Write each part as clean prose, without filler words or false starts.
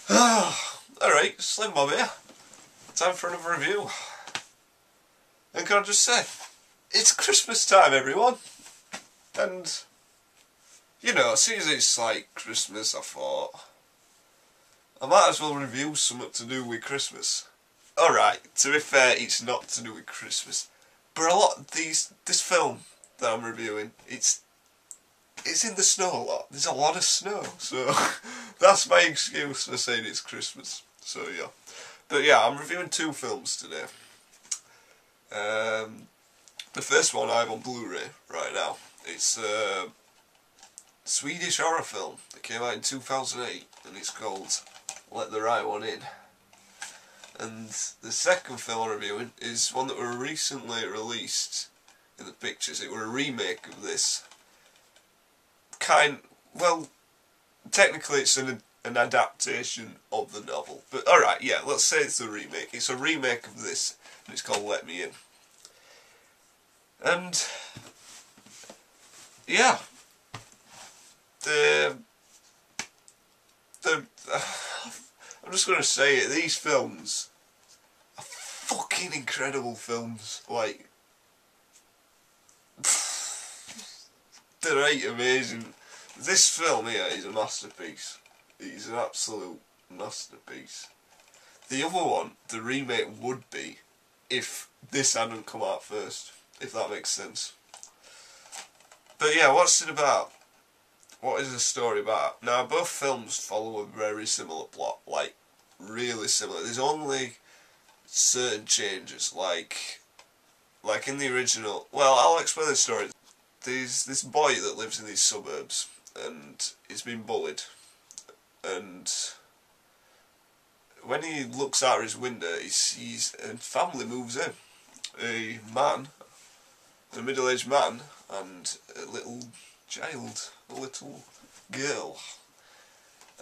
Alright, SlimmBob here. Time for another review. And can I just say, it's Christmas time, everyone. And, you know, as soon as it's like Christmas, I thought, I might as well review something to do with Christmas. Alright, to be fair, it's not to do with Christmas. But a lot of this film that I'm reviewing, it's in the snow a lot. There's a lot of snow, so that's my excuse for saying it's Christmas. So yeah, but yeah, I'm reviewing two films today. The first one I have on Blu-ray right now. It's a Swedish horror film that came out in 2008, and it's called Let the Right One In. And the second film I'm reviewing is one that were recently released in the pictures. It were a remake of this. Well, technically it's an adaptation of the novel, but alright, yeah, let's say it's a remake. It's a remake of this, and it's called Let Me In. And yeah, I'm just gonna say it, these films are fucking incredible films, like, they're amazing. This film here is a masterpiece. It is an absolute masterpiece. The other one, the remake, would be if this hadn't come out first, if that makes sense. But yeah, what's it about? What is the story about? Now, both films follow a very similar plot, like, really similar. There's only certain changes, like in the original. Well, I'll explain the story. There's this boy that lives in these suburbs, and he's been bullied, and when he looks out his window, he sees a family moves in. A man, a middle-aged man, and a little child, a little girl.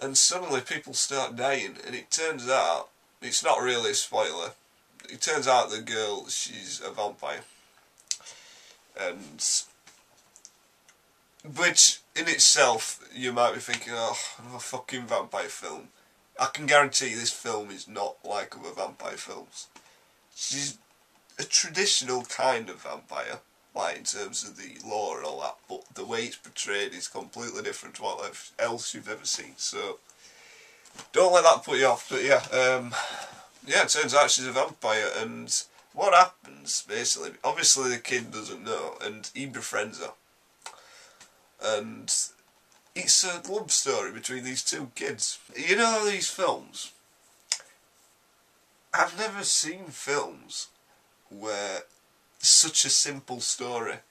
And suddenly people start dying, and it turns out, it's not really a spoiler, it turns out the girl, she's a vampire. And which, in itself, you might be thinking, oh, another fucking vampire film. I can guarantee this film is not like other vampire films. She's a traditional kind of vampire, like in terms of the lore and all that, but the way it's portrayed is completely different to what else you've ever seen, so don't let that put you off. But yeah, yeah, it turns out she's a vampire, and what happens, basically, obviously the kid doesn't know, and he befriends her. And it's a love story between these two kids. You know these films? I've never seen films where such a simple story,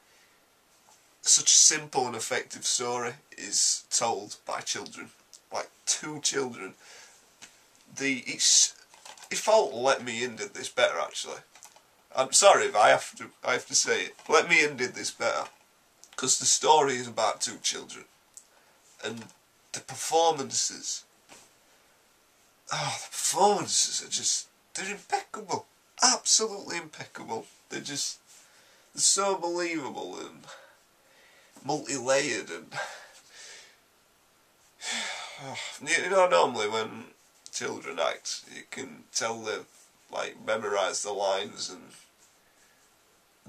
such a simple and effective story is told by children. Like two children. If Let Me In did this better, actually. I'm sorry if I have to say it. Let Me In did this better. Because the story is about two children, and the performances, are just, they're impeccable, absolutely impeccable. They're so believable and multi-layered, and you know, normally when children act, you can tell they've like memorised the lines, and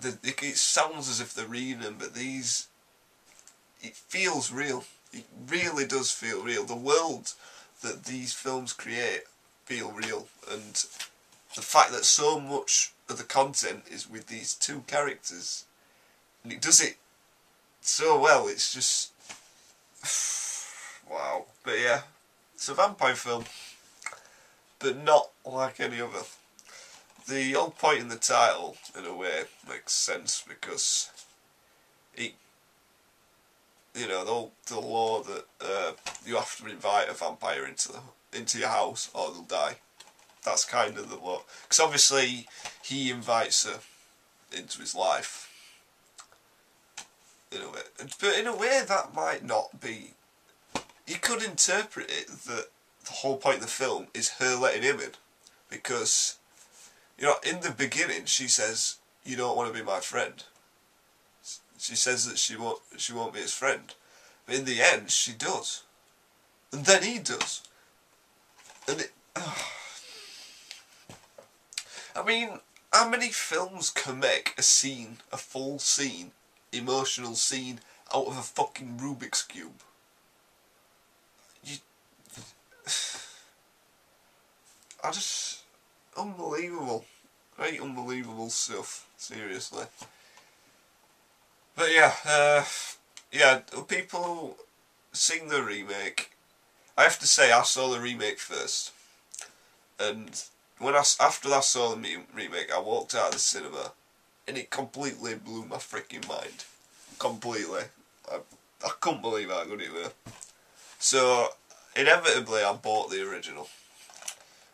it sounds as if they're reading them, but it feels real. It really does feel real. The world that these films create feel real, and the fact that so much of the content is with these two characters, and it does it so well, it's just wow. But yeah, it's a vampire film, but not like any other. The whole point in the title, in a way, makes sense, because it, you know, the law that you have to invite a vampire into your house or they'll die. That's kind of the law. Because obviously he invites her into his life, in a way. But in a way that might not be. You could interpret it that the whole point of the film is her letting him in, because, you know, in the beginning she says, "You don't want to be my friend." She says that she won't be his friend, but in the end she does, and then he does, and I mean, how many films can make a scene, a full scene, emotional scene, out of a fucking Rubik's Cube? You... I just... Unbelievable. Right, unbelievable stuff. Seriously. But yeah, yeah, people seen the remake. I have to say, I saw the remake first. And after I saw the remake, I walked out of the cinema, and it completely blew my freaking mind. Completely. I couldn't believe how good it was. So, inevitably, I bought the original.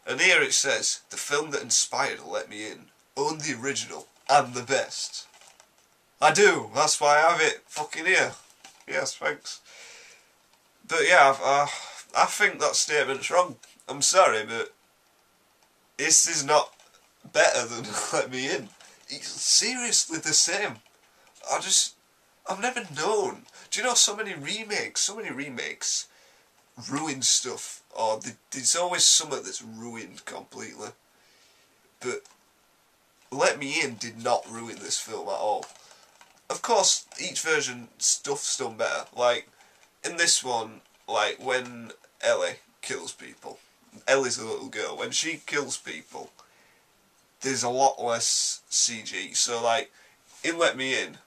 And here it says, the film that inspired Let Me In, own the original, and the best. I do, that's why I have it fucking here. Yes, thanks. But yeah, I think that statement's wrong. I'm sorry, but this is not better than Let Me In. It's seriously the same. I've never known. Do you know so many remakes ruin stuff, or there's always something that's ruined completely. But Let Me In did not ruin this film at all. Of course, each version stuff's done better. Like, in this one, like, when Ellie kills people, Ellie's a little girl, when she kills people, there's a lot less CG. So, like, in Let Me In,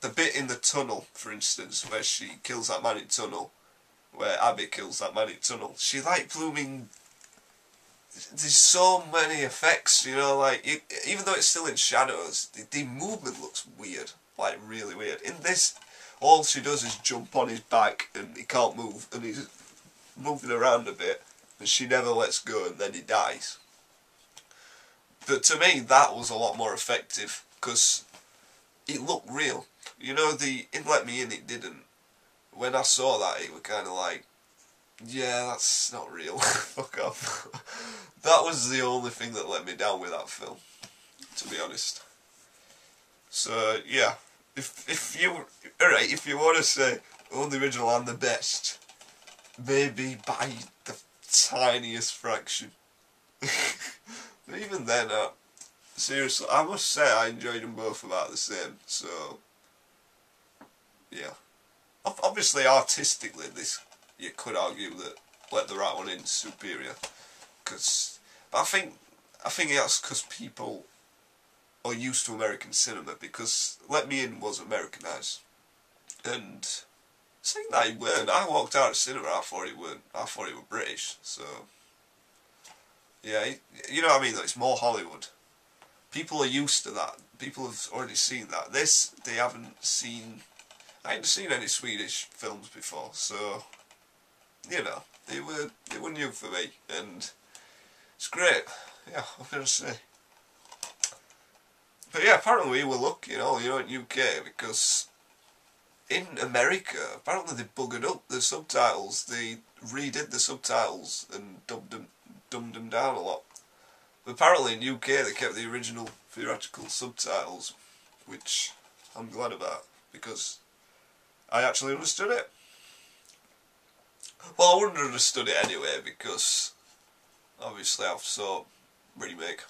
the bit in the tunnel, for instance, where she kills that man in tunnel, where Abby kills that man in tunnel, she, like, blooming... There's so many effects, you know, like, even though it's still in shadows, the movement looks weird. Like, really weird. In this, all she does is jump on his back and he can't move, and he's moving around a bit, and she never lets go, and then he dies. But to me, that was a lot more effective, because it looked real. You know, in Let Me In, it didn't. When I saw that, it was kind of like, yeah, that's not real. Fuck off. That was the only thing that let me down with that film, to be honest. So yeah, if you want to say the original and the best, maybe by the tiniest fraction. But even then, seriously, I must say I enjoyed them both about the same. So yeah, obviously artistically, you could argue that Let the Right One In is superior, but I think that's because people are used to American cinema, because Let Me In was Americanised, and saying that it weren't, I walked out of cinema, I thought it were British. So yeah, you know what I mean, though, it's more Hollywood. People are used to that. People have already seen that. They haven't seen. I hadn't seen any Swedish films before, so you know, they were new for me, and it's great. Yeah, what can I say? But yeah, apparently we were lucky, you know, in UK, because in America, apparently they buggered up the subtitles. They redid the subtitles and dumbed them down a lot. But apparently in UK they kept the original theatrical subtitles, which I'm glad about, because I actually understood it. Well, I wouldn't have understood it anyway, because obviously I've saw remake.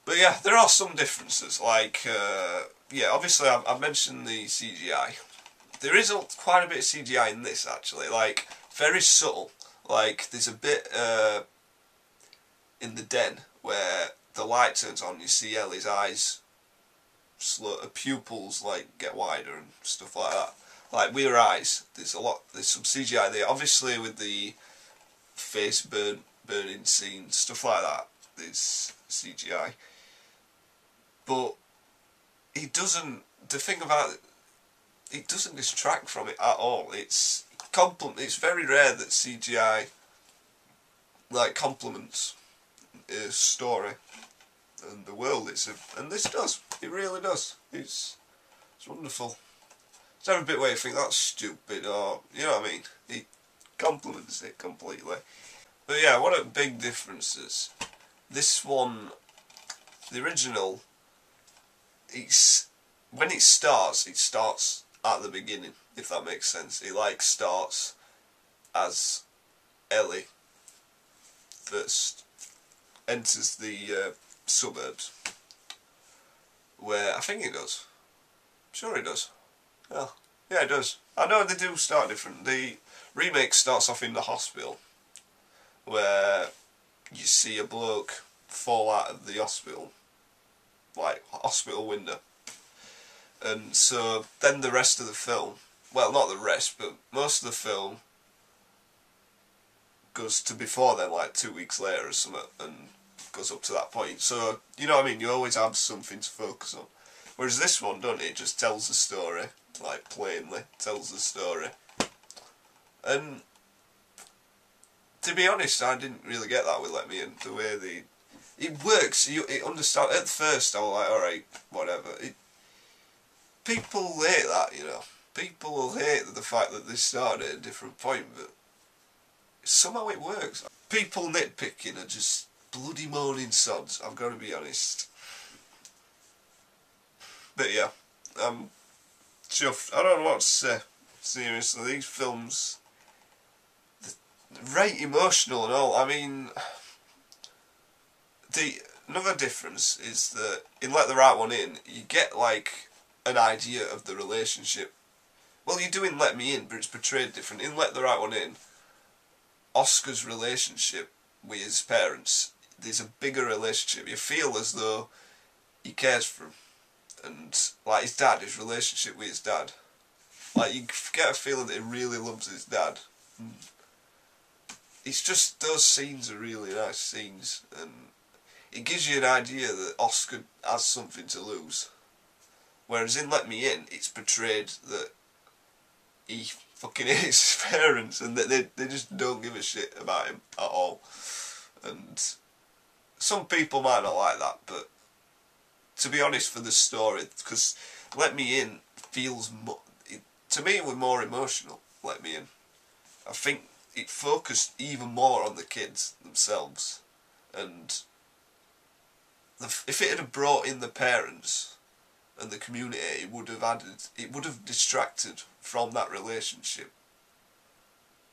But yeah, there are some differences, like, yeah, obviously I've mentioned the CGI. There is quite a bit of CGI in this, actually, like, very subtle. Like, there's a bit in the den where the light turns on, you see Ellie's eyes, her pupils, like, get wider and stuff like that. Like, with her eyes, there's some CGI there. Obviously with the face burning scene, stuff like that, there's CGI. But the thing about it doesn't distract from it at all. It's very rare that CGI, like, complements a story and the world and this does. It really does. It's wonderful. It's every bit where you think that's stupid, or, you know what I mean? It complements it completely. But yeah, what are big differences? This one, the original, when it starts at the beginning, if that makes sense. It, like, starts as Ellie first enters the suburbs, where I think he does. I'm sure he does. Yeah, it does. I know they do start different. The remake starts off in the hospital, where you see a bloke fall out of the hospital, like hospital window. And so then the rest of the film, well, not the rest, but most of the film goes to before then, like 2 weeks later or something, and goes up to that point. So, you know what I mean, you always have something to focus on. Whereas this one, don't it, just tells the story, like plainly, tells the story. And to be honest, I didn't really get that with Let Me In, the way it works, it understand. At first I was like, alright, whatever. People hate that, you know. People will hate the fact that they started at a different point, but somehow it works. People nitpicking are just bloody moaning sods, I've got to be honest. But yeah, I'm chuffed. I don't know what to say. Seriously, these films, they're right emotional and all. I mean, another difference is that in Let the Right One In, you get like an idea of the relationship. Well, you do in Let Me In, but it's portrayed different. In Let the Right One In, Oscar's relationship with his parents, there's a bigger relationship. You feel as though he cares for him. And like his dad, his relationship with his dad. Like you get a feeling that he really loves his dad. It's just, those scenes are really nice scenes. And it gives you an idea that Oscar has something to lose. Whereas in Let Me In, it's portrayed that he fucking hates his parents and that they just don't give a shit about him at all. And some people might not like that, but to be honest, for the story, because Let Me In feels to me it was more emotional. Let Me In, I think it focused even more on the kids themselves, and if it had brought in the parents and the community, it would have distracted from that relationship.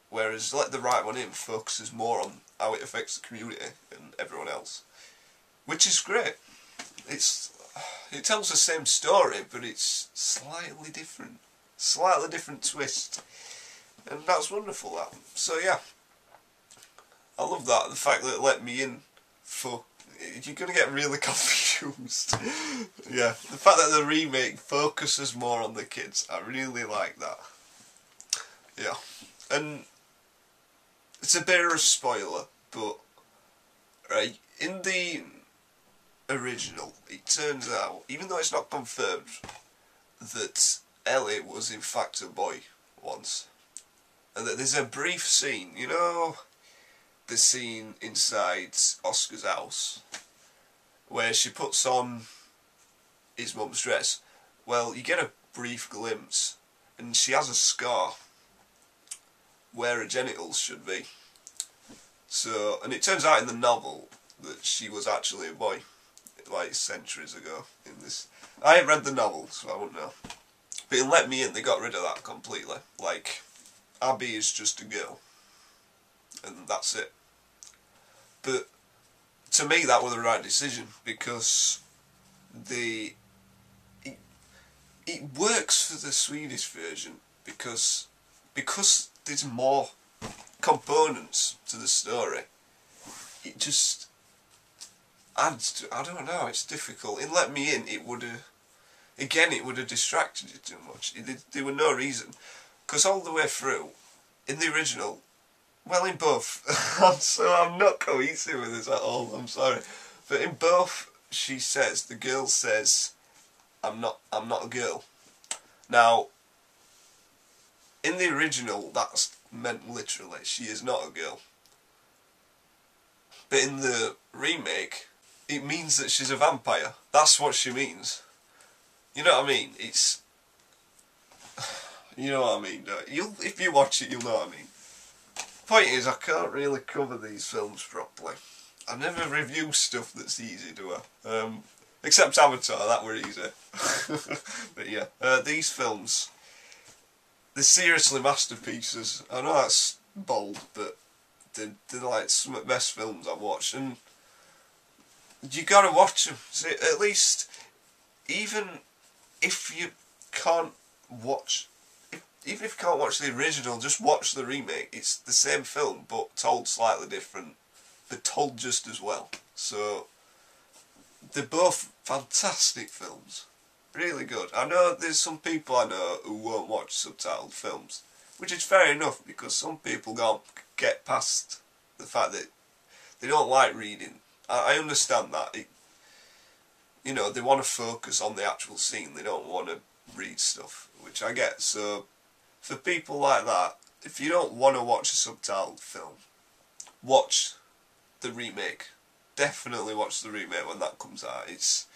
Whereas Let the Right One In focuses more on how it affects the community and everyone else, which is great. It tells the same story, but it's slightly different twist, and that's wonderful. That, so yeah, I love that. The fact that Let Me In, you're gonna get really confused. Yeah, the fact that the remake focuses more on the kids, I really like that. Yeah, and it's a bit of a spoiler, but right, in the original, it turns out, even though it's not confirmed, that Ellie was in fact a boy once. And that there's a brief scene, you know, the scene inside Oscar's house, where she puts on his mum's dress. Well, you get a brief glimpse, and she has a scar where her genitals should be. So, and it turns out in the novel that she was actually a boy, like centuries ago. In this, I ain't read the novel, so I wouldn't know. But in Let Me In, they got rid of that completely. Like, Abby is just a girl, and that's it. But to me, that was the right decision, because it works for the Swedish version because there's more components to the story. It just adds to, I don't know, it's difficult. In Let Me In, it would have distracted you too much. There were no reason, because all the way through, in the original, well, in both, I'm not cohesive with this at all, I'm sorry, but in both, the girl says, I'm not a girl. Now, in the original, that's meant literally, she is not a girl. But in the remake, it means that she's a vampire. That's what she means. You know what I mean? You know what I mean, don't you? If you watch it, you'll know what I mean. Point is, I can't really cover these films properly. I never review stuff that's easy, do I? Except Avatar, that were easy. But yeah, these films, they're seriously masterpieces. I know that's bold, but they're like some of the best films I've watched. And you gotta watch them. So at least, even if you can't watch, even if you can't watch the original, just watch the remake. It's the same film, but told slightly different, but told just as well. So they're both fantastic films. Really good. I know there's some people I know who won't watch subtitled films, which is fair enough, because some people can't get past the fact that they don't like reading. I understand that. You know, they want to focus on the actual scene. They don't want to read stuff, which I get. So for people like that, if you don't want to watch a subtitled film, watch the remake. Definitely watch the remake when that comes out. It's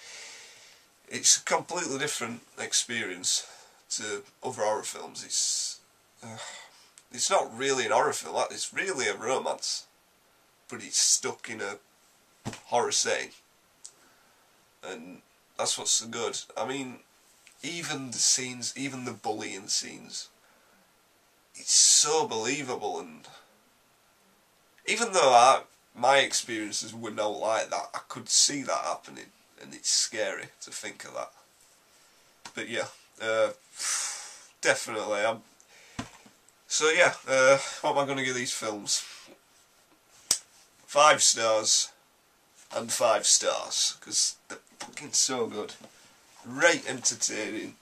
a completely different experience to other horror films. It's not really an horror film. It's really a romance, but it's stuck in a horror setting, and that's what's so good. I mean, even the scenes, even the bullying scenes, it's so believable. And even though my experiences were not like that, I could see that happening, and it's scary to think of that. But yeah, definitely. So yeah, what am I going to give these films? 5 stars and 5 stars, because they're fucking so good. Right entertaining,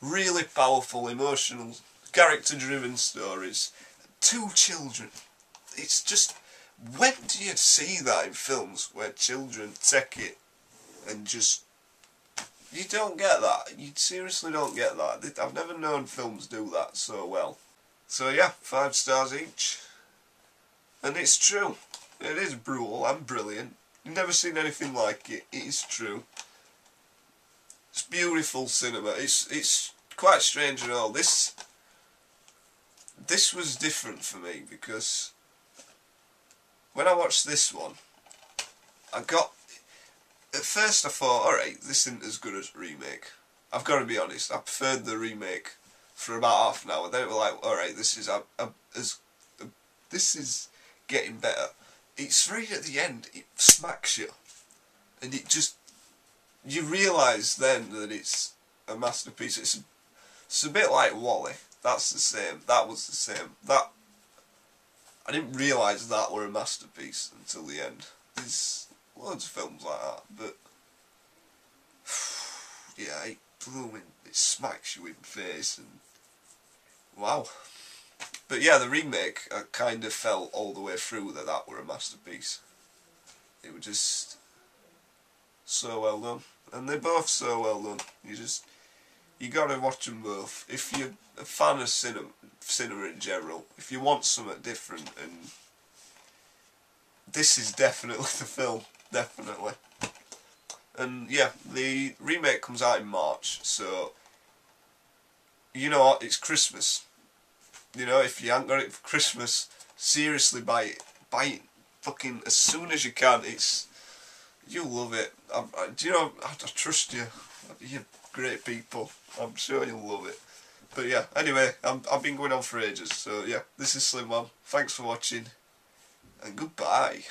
really powerful, emotional, character-driven stories. 2 children. It's just, when do you see that in films where children take it and just... You don't get that. You seriously don't get that. I've never known films do that so well. So yeah, 5 stars each. And it's true. It is brutal and brilliant. You've never seen anything like it. It is true. It's beautiful cinema. It's quite strange and all. This was different for me, because when I watched this one, at first I thought, alright, this isn't as good as the remake. I've got to be honest, I preferred the remake for about half an hour. Then it was like, alright, this is getting better. It's right at the end, it smacks you, and you realise then that it's a masterpiece. It's a bit like Wall-E. That's the same. That was the same. I didn't realise that were a masterpiece until the end. There's loads of films like that, but yeah, it smacks you in the face, and wow. But yeah, the remake, I kind of felt all the way through that were a masterpiece. It was just so well done, and they're both so well done. You gotta watch them both. If you're a fan of cinema in general, if you want something different, and this is definitely the film, definitely. And yeah, the remake comes out in March, so you know what, it's Christmas. You know, if you haven't got it for Christmas, seriously buy it. Buy it fucking as soon as you can. You'll love it. Do you know, I trust you. You're great people. I'm sure you'll love it. But yeah, anyway, I've been going on for ages, so yeah, this is SlimmBob. Thanks for watching, and goodbye.